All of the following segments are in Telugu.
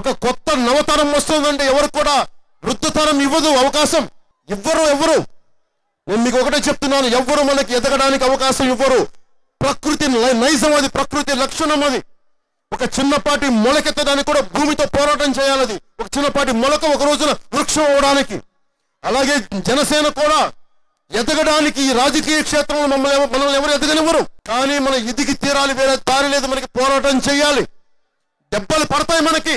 ఒక కొత్త నవతరం వస్తుందంటే ఎవరు కూడా వృద్ధతరం ఇవ్వదు అవకాశం. ఎవరు నేను మీకు ఒకటే చెప్తున్నాను, ఎవ్వరు మనకి ఎదగడానికి అవకాశం ఇవ్వరు. ప్రకృతి నైజం అది, ప్రకృతి లక్షణం అది. ఒక చిన్నపాటి మొలకెత్తడానికి కూడా భూమితో పోరాటం చేయాలది. ఒక చిన్నపాటి మొలక ఒక రోజున వృక్షం అవడానికి. అలాగే జనసేన కూడా ఎదగడానికి ఈ రాజకీయ క్షేత్రంలో మనల్ని ఎవరు ఎదగనివ్వరు. కానీ మనం ఎదిగి తీరాలి, వేరే దారి లేదు. మనకి పోరాటం చేయాలి. దెబ్బలు పడతాయి, మనకి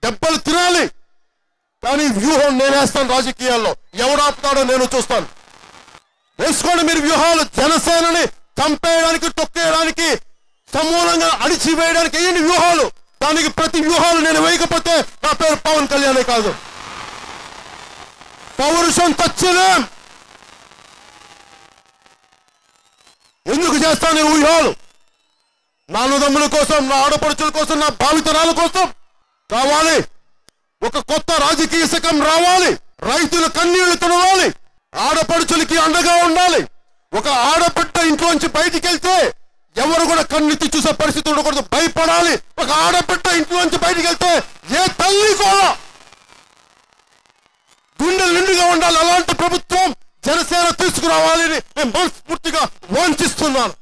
దెబ్బలు తినాలి. కానీ వ్యూహం నేనేస్తాను. రాజకీయాల్లో ఎవడాపుతాడో నేను చూస్తాను. వేసుకోండి మీరు వ్యూహాలు. జనసేనని చంపేయడానికి, తొక్కేయడానికి, సమూలంగా అడిచివేయడానికి వేయండి వ్యూహాలు. దానికి ప్రతి వ్యూహాలు నేను వేయకపోతే నా పేరు పవన్ కళ్యాణే కాదు. పౌరుషం తచ్చలేం. ఎందుకు చేస్తాను ఈ వ్యూహాలు? నా అన్నదమ్ముల కోసం, నా ఆడపడుచుల కోసం, నా భావితరాల కోసం కావాలి. ఒక కొత్త రాజకీయ శకం రావాలి. రైతుల కన్నీళ్లు తుడవాలి. ఆడపడుచులకి అండగా ఉండాలి. ఒక ఆడబిడ్డ ఇంట్లోంచి బయటికి వెళ్తే ఎవరు కూడా కన్నెత్తి చూసే పరిస్థితి ఉండకూడదు. భయపడాలి. ఒక ఆడబిడ్డ ఇంట్లోంచి బయటికి వెళ్తే ఏ తల్లి కూడా గుండెలు నిండుగా ఉండాలి. అలాంటి ప్రభుత్వం జనసేన తీసుకురావాలని నేను మనస్ఫూర్తిగా వాంఛిస్తున్నాను.